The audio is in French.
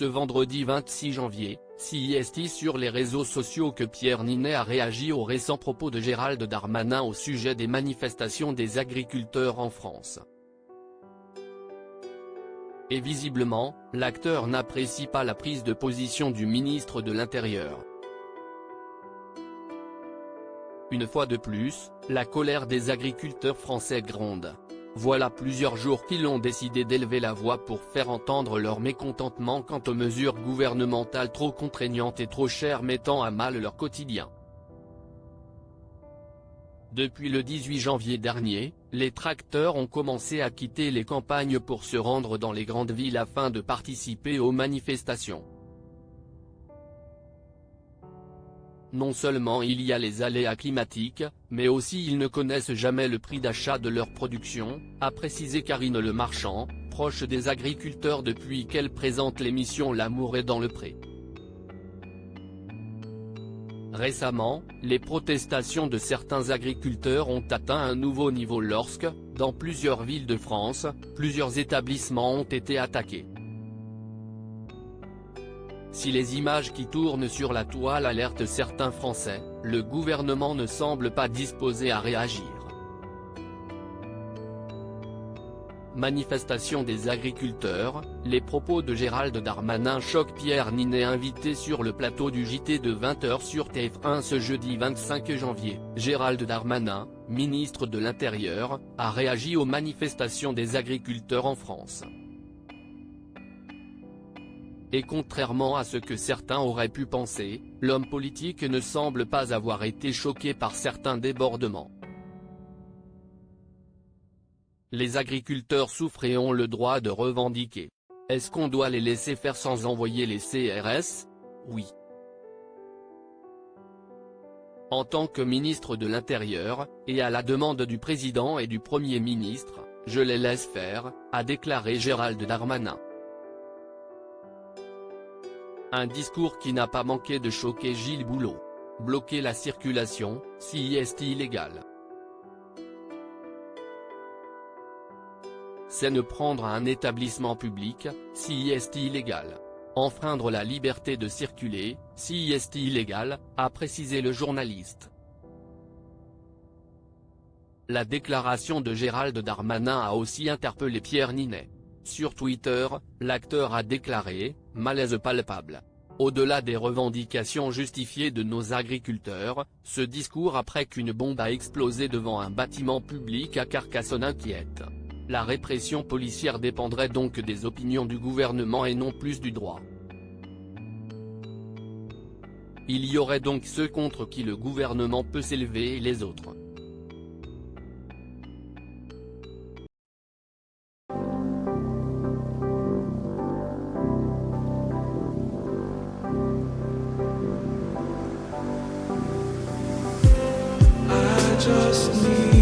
ce vendredi 26 janvier, CIST sur les réseaux sociaux que Pierre Niney a réagi aux récents propos de Gérald Darmanin au sujet des manifestations des agriculteurs en France. Et visiblement, l'acteur n'apprécie pas la prise de position du ministre de l'Intérieur. Une fois de plus, la colère des agriculteurs français gronde. Voilà plusieurs jours qu'ils ont décidé d'élever la voix pour faire entendre leur mécontentement quant aux mesures gouvernementales trop contraignantes et trop chères mettant à mal leur quotidien. Depuis le 18 janvier dernier, les tracteurs ont commencé à quitter les campagnes pour se rendre dans les grandes villes afin de participer aux manifestations. Non seulement il y a les aléas climatiques, mais aussi ils ne connaissent jamais le prix d'achat de leur production, a précisé Karine Le Marchand, proche des agriculteurs depuis qu'elle présente l'émission L'amour est dans le pré. Récemment, les protestations de certains agriculteurs ont atteint un nouveau niveau lorsque, dans plusieurs villes de France, plusieurs établissements ont été attaqués. Si les images qui tournent sur la toile alertent certains Français, le gouvernement ne semble pas disposé à réagir. Manifestation des agriculteurs, les propos de Gérald Darmanin choquent Pierre Niney invité sur le plateau du JT de 20h sur TF1 ce jeudi 25 janvier. Gérald Darmanin, ministre de l'Intérieur, a réagi aux manifestations des agriculteurs en France. Et contrairement à ce que certains auraient pu penser, l'homme politique ne semble pas avoir été choqué par certains débordements. Les agriculteurs souffrent et ont le droit de revendiquer. Est-ce qu'on doit les laisser faire sans envoyer les CRS? Oui. En tant que ministre de l'Intérieur, et à la demande du président et du Premier ministre, je les laisse faire, a déclaré Gérald Darmanin. Un discours qui n'a pas manqué de choquer Gilles Boulot. Bloquer la circulation, CIST illégal. C'est ne prendre un établissement public, CIST illégal. Enfreindre la liberté de circuler, CIST illégal, a précisé le journaliste. La déclaration de Gérald Darmanin a aussi interpellé Pierre Niney. Sur Twitter, l'acteur a déclaré « malaise palpable ». Au-delà des revendications justifiées de nos agriculteurs, ce discours après qu'une bombe a explosé devant un bâtiment public à Carcassonne inquiète. La répression policière dépendrait donc des opinions du gouvernement et non plus du droit. Il y aurait donc ceux contre qui le gouvernement peut s'élever et les autres. Just need